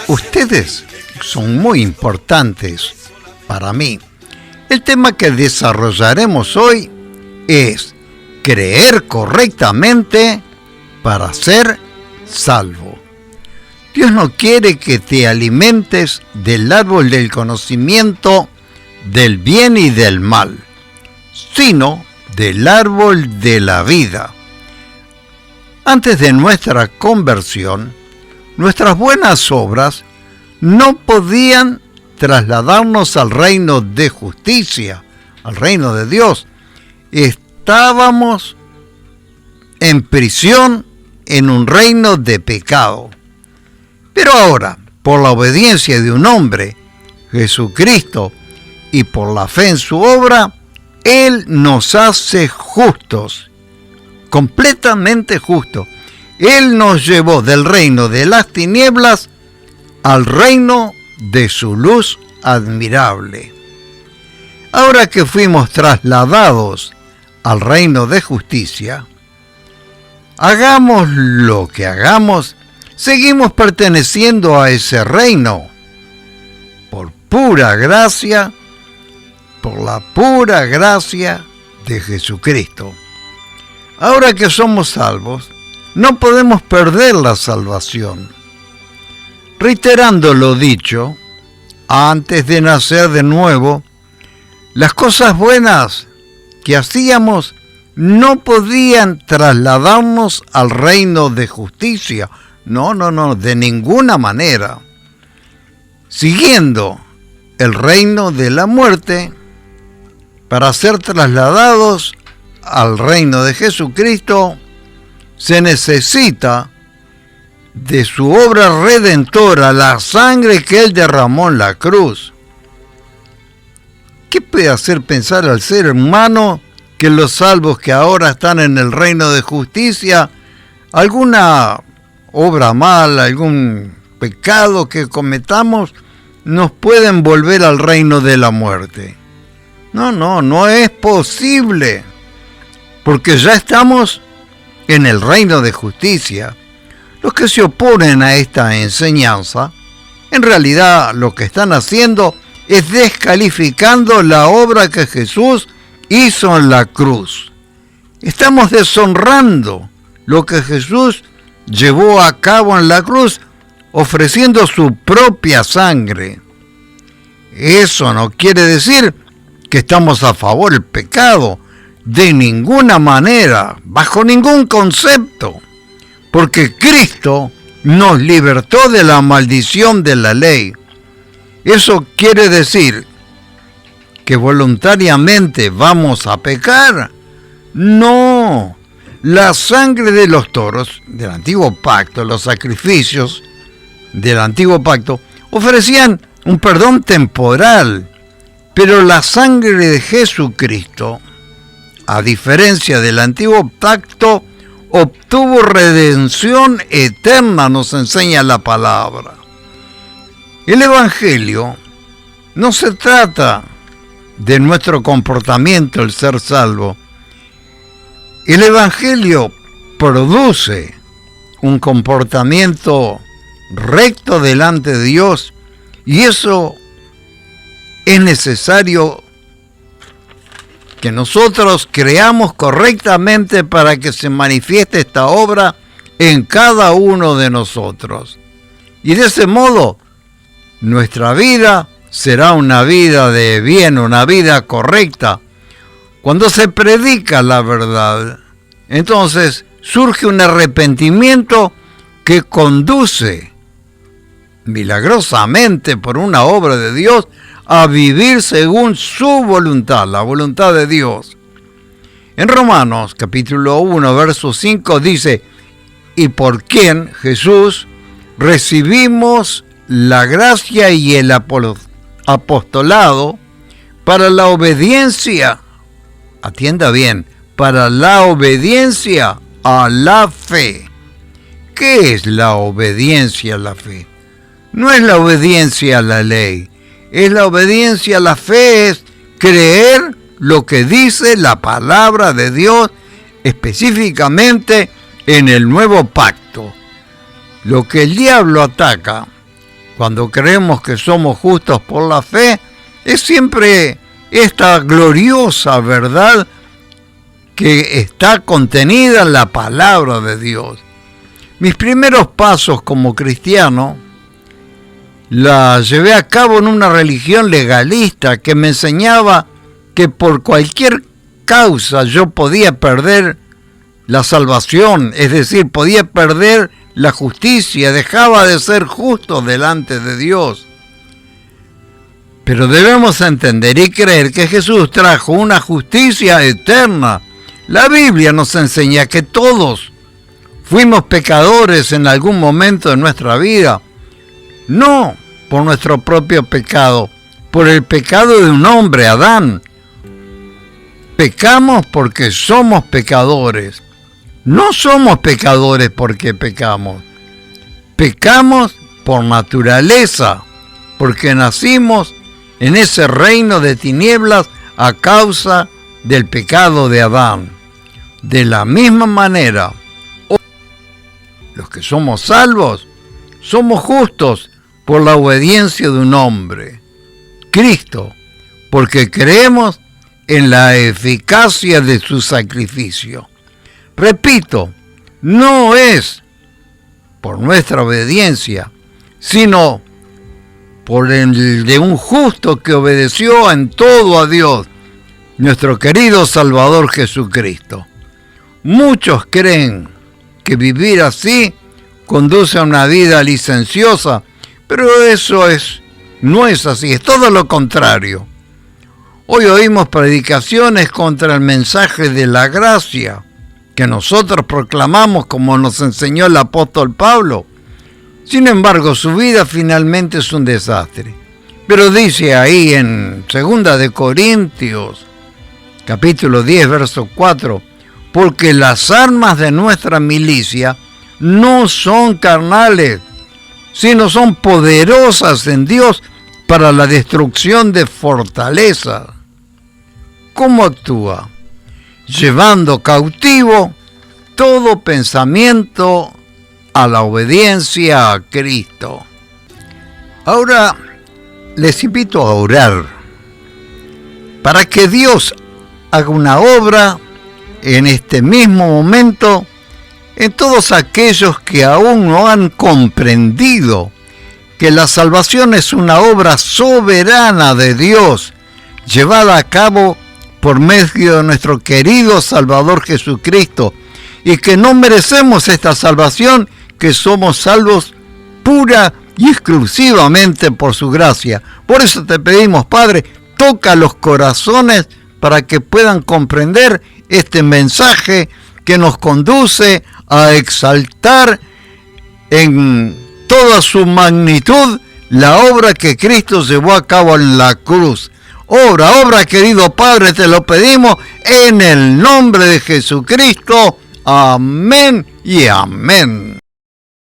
Ustedes son muy importantes para mí. El tema que desarrollaremos hoy es creer correctamente para ser salvo. Dios no quiere que te alimentes del árbol del conocimiento del bien y del mal, sino del árbol de la vida. Antes de nuestra conversión, nuestras buenas obras no podían trasladarnos al reino de justicia, al reino de Dios. Estábamos en prisión en un reino de pecado. Pero ahora, por la obediencia de un hombre, Jesucristo, y por la fe en su obra, Él nos hace justos, completamente justos. Él nos llevó del reino de las tinieblas al reino de su luz admirable. Ahora que fuimos trasladados al reino de justicia, hagamos lo que hagamos, seguimos perteneciendo a ese reino por pura gracia, por la pura gracia de Jesucristo. Ahora que somos salvos, no podemos perder la salvación. Reiterando lo dicho, antes de nacer de nuevo, las cosas buenas que hacíamos no podían trasladarnos al reino de justicia. No, de ninguna manera. Siguiendo el reino de la muerte, para ser trasladados al reino de Jesucristo, se necesita de su obra redentora, la sangre que Él derramó en la cruz. ¿Qué puede hacer pensar al ser humano que los salvos que ahora están en el reino de justicia, alguna obra mala, algún pecado que cometamos, nos pueden volver al reino de la muerte? No es posible, porque ya estamos en el reino de justicia. Los que se oponen a esta enseñanza, en realidad lo que están haciendo es descalificando la obra que Jesús hizo en la cruz. Estamos deshonrando lo que Jesús llevó a cabo en la cruz, ofreciendo su propia sangre. Eso no quiere decir que estamos a favor del pecado, de ninguna manera, bajo ningún concepto, porque Cristo nos libertó de la maldición de la ley. ¿Eso quiere decir que voluntariamente vamos a pecar? No. La sangre de los toros del antiguo pacto, los sacrificios del antiguo pacto, ofrecían un perdón temporal, pero la sangre de Jesucristo, a diferencia del antiguo pacto, obtuvo redención eterna, nos enseña la palabra. El Evangelio no se trata de nuestro comportamiento, el ser salvo. El Evangelio produce un comportamiento recto delante de Dios, y eso es necesario que nosotros creamos correctamente para que se manifieste esta obra en cada uno de nosotros. Y de ese modo, nuestra vida será una vida de bien, una vida correcta. Cuando se predica la verdad, entonces surge un arrepentimiento que conduce milagrosamente por una obra de Dios a vivir según su voluntad, la voluntad de Dios. En Romanos capítulo 1, verso 5 dice: y por quien, Jesús, recibimos la gracia y el apostolado para la obediencia, atienda bien, para la obediencia a la fe. ¿Qué es la obediencia a la fe? No es la obediencia a la ley, es la obediencia a la fe, es creer lo que dice la palabra de Dios, específicamente en el nuevo pacto. Lo que el diablo ataca cuando creemos que somos justos por la fe, es siempre esta gloriosa verdad que está contenida en la palabra de Dios. Mis primeros pasos como cristiano la llevé a cabo en una religión legalista que me enseñaba que por cualquier causa yo podía perder la salvación, es decir, podía perder la justicia, dejaba de ser justo delante de Dios. Pero debemos entender y creer que Jesús trajo una justicia eterna. La Biblia nos enseña que todos fuimos pecadores en algún momento de nuestra vida, no por nuestro propio pecado, por el pecado de un hombre, Adán. Pecamos porque somos pecadores. No somos pecadores porque pecamos. Pecamos por naturaleza, porque nacimos en ese reino de tinieblas a causa del pecado de Adán. De la misma manera, los que somos salvos, somos justos por la obediencia de un hombre, Cristo, porque creemos en la eficacia de su sacrificio. Repito, no es por nuestra obediencia, sino por el de un justo que obedeció en todo a Dios, nuestro querido Salvador Jesucristo. Muchos creen que vivir así conduce a una vida licenciosa, pero eso no es así, es todo lo contrario. Hoy oímos predicaciones contra el mensaje de la gracia que nosotros proclamamos como nos enseñó el apóstol Pablo. Sin embargo, su vida finalmente es un desastre. Pero dice ahí en 2 de Corintios, capítulo 10, verso 4, porque las armas de nuestra milicia no son carnales, sino son poderosas en Dios para la destrucción de fortalezas. ¿Cómo actúa? Llevando cautivo todo pensamiento a la obediencia a Cristo. Ahora les invito a orar para que Dios haga una obra en este mismo momento en todos aquellos que aún no han comprendido que la salvación es una obra soberana de Dios, llevada a cabo por medio de nuestro querido Salvador Jesucristo, y que no merecemos esta salvación, que somos salvos pura y exclusivamente por su gracia. Por eso te pedimos, Padre, toca los corazones para que puedan comprender este mensaje que nos conduce a exaltar en toda su magnitud la obra que Cristo llevó a cabo en la cruz. Obra, querido Padre, te lo pedimos en el nombre de Jesucristo. Amén y amén.